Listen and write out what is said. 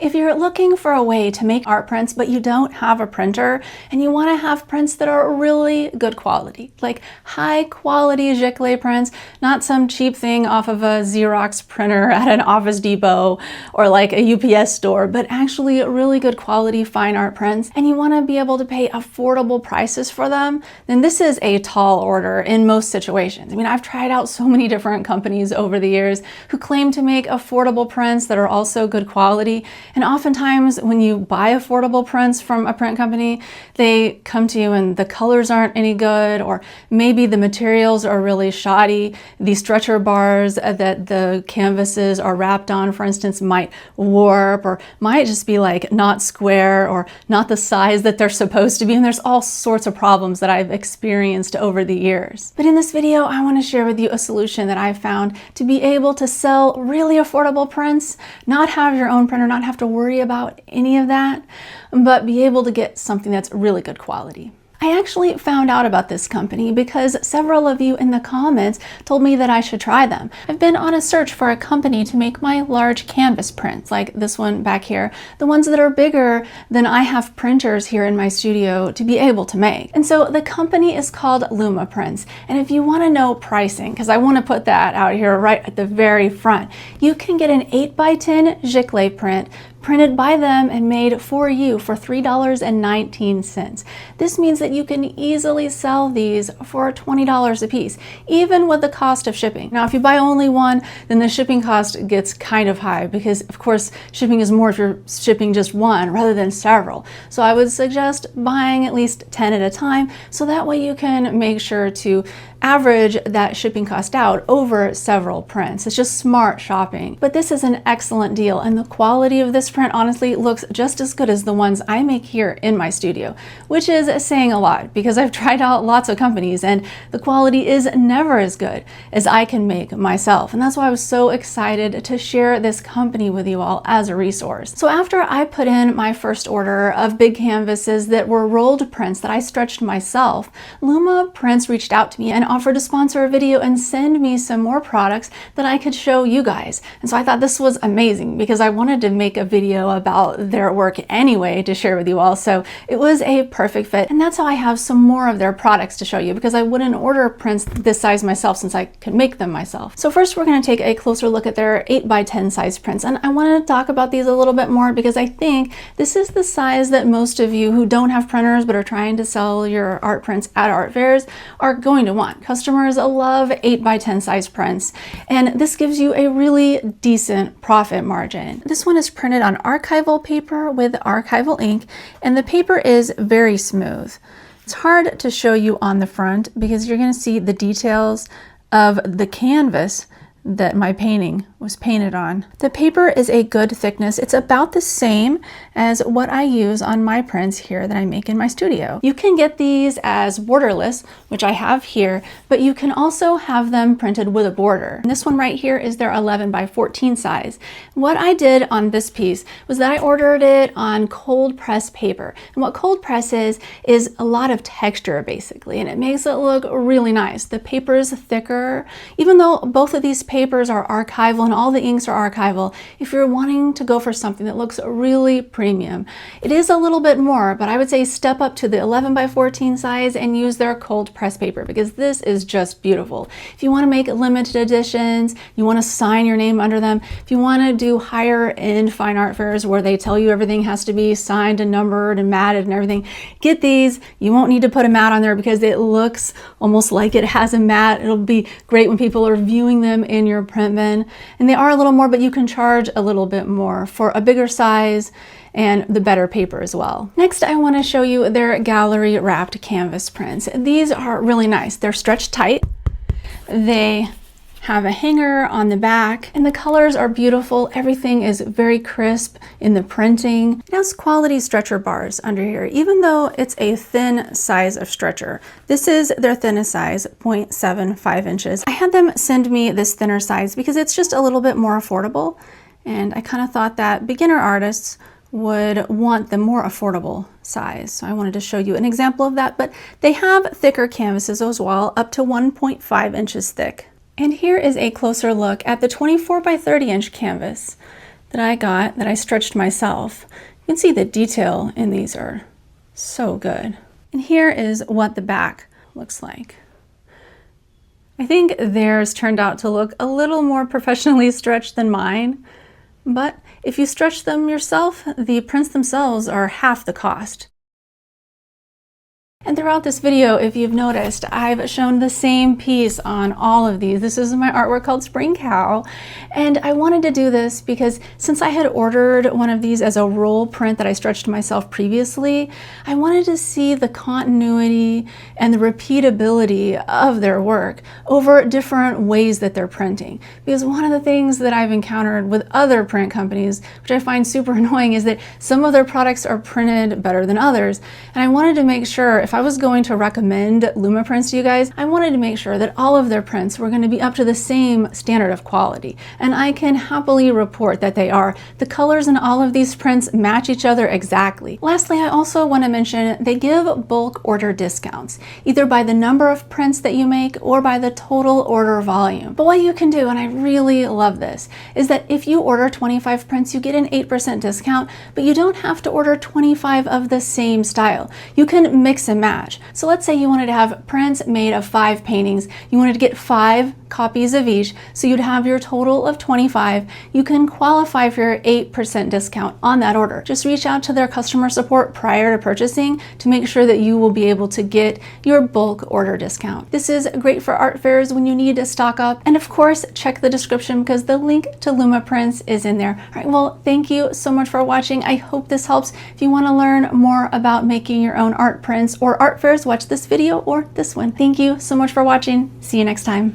If you're looking for a way to make art prints, but you don't have a printer and you want to have prints that are really good quality, like high quality giclee prints, not some cheap thing off of a Xerox printer at an Office Depot or like a UPS store, but actually really good quality fine art prints, and you want to be able to pay affordable prices for them, then this is a tall order in most situations. I mean, I've tried out so many different companies over the years who claim to make affordable prints that are also good quality. And oftentimes when you buy affordable prints from a print company, they come to you and the colors aren't any good, or maybe the materials are really shoddy. The stretcher bars that the canvases are wrapped on, for instance, might warp or might just be like not square or not the size that they're supposed to be. And there's all sorts of problems that I've experienced over the years. But in this video, I want to share with you a solution that I've found to be able to sell really affordable prints, not have your own printer, not have to worry about any of that, but be able to get something that's really good quality. I actually found out about this company because several of you in the comments told me that I should try them. I've been on a search for a company to make my large canvas prints, like this one back here, the ones that are bigger than I have printers here in my studio to be able to make. And so the company is called Lumaprints. And if you want to know pricing, because I want to put that out here right at the very front, you can get an 8x10 giclee print printed by them and made for you for $3.19. This means that you can easily sell these for $20 a piece, even with the cost of shipping. Now, if you buy only one, then the shipping cost gets kind of high because, of course, shipping is more if you're shipping just one rather than several. So I would suggest buying at least 10 at a time, so that way you can make sure to average that shipping cost out over several prints. It's just smart shopping. But this is an excellent deal, and the quality of this print honestly looks just as good as the ones I make here in my studio, which is saying a lot because I've tried out lots of companies and the quality is never as good as I can make myself. And that's why I was so excited to share this company with you all as a resource. So after I put in my first order of big canvases that were rolled prints that I stretched myself, Lumaprints reached out to me and offered to sponsor a video and send me some more products that I could show you guys. And so I thought this was amazing because I wanted to make a video about their work anyway to share with you all. So it was a perfect fit. And that's how I have some more of their products to show you, because I wouldn't order prints this size myself since I could make them myself. So first we're going to take a closer look at their 8x10 size prints. And I want to talk about these a little bit more because I think this is the size that most of you who don't have printers but are trying to sell your art prints at art fairs are going to want. Customers love 8x10 size prints, and this gives you a really decent profit margin. This one is printed on archival paper with archival ink, and the paper is very smooth. It's hard to show you on the front because you're going to see the details of the canvas that my painting was painted on. The paper is a good thickness. It's about the same as what I use on my prints here that I make in my studio. You can get these as borderless, which I have here, but you can also have them printed with a border. And this one right here is their 11x14 size. What I did on this piece was that I ordered it on cold press paper. And what cold press is a lot of texture basically, and it makes it look really nice. The paper is thicker, even though both of these papers are archival and all the inks are archival. If you're wanting to go for something that looks really premium, it is a little bit more, but I would say step up to the 11x14 size and use their cold press paper because this is just beautiful. If you want to make limited editions, you want to sign your name under them, if you want to do higher end fine art fairs where they tell you everything has to be signed and numbered and matted and everything, get these. You won't need to put a mat on there because it looks almost like it has a mat. It'll be great when people are viewing them in your print bin, and they are a little more, but you can charge a little bit more for a bigger size and the better paper as well. Next, I want to show you their gallery wrapped canvas prints. These are really nice. They're stretched tight. They have a hanger on the back, and the colors are beautiful. Everything is very crisp in the printing. It has quality stretcher bars under here, even though it's a thin size of stretcher. This is their thinnest size, 0.75 inches. I had them send me this thinner size because it's just a little bit more affordable, and I kind of thought that beginner artists would want the more affordable size. So I wanted to show you an example of that, but they have thicker canvases as well, up to 1.5 inches thick. And here is a closer look at the 24x30 inch canvas. that I got that I stretched myself. You can see the detail in these are so good. And here is what the back looks like. I think theirs turned out to look a little more professionally stretched than mine, but if you stretch them yourself, the prints themselves are half the cost. And throughout this video, if you've noticed, I've shown the same piece on all of these. This is my artwork called Spring Cow. And I wanted to do this because since I had ordered one of these as a roll print that I stretched myself previously, I wanted to see the continuity and the repeatability of their work over different ways that they're printing. Because one of the things that I've encountered with other print companies, which I find super annoying, is that some of their products are printed better than others. And I wanted to make sure if I was going to recommend Lumaprints to you guys, I wanted to make sure that all of their prints were going to be up to the same standard of quality. And I can happily report that they are. The colors in all of these prints match each other exactly. Lastly, I also want to mention they give bulk order discounts, either by the number of prints that you make or by the total order volume. But what you can do, and I really love this, is that if you order 25 prints, you get an 8% discount, but you don't have to order 25 of the same style. You can mix and match. So let's say you wanted to have prints made of 5 paintings. You wanted to get 5 copies of each, so you'd have your total of 25. You can qualify for your 8% discount on that order. Just reach out to their customer support prior to purchasing to make sure that you will be able to get your bulk order discount. This is great for art fairs when you need to stock up. And of course, check the description because the link to Lumaprints is in there. All right, well, thank you so much for watching. I hope this helps. If you want to learn more about making your own art prints or art fairs, watch this video or this one. Thank you so much for watching. See you next time.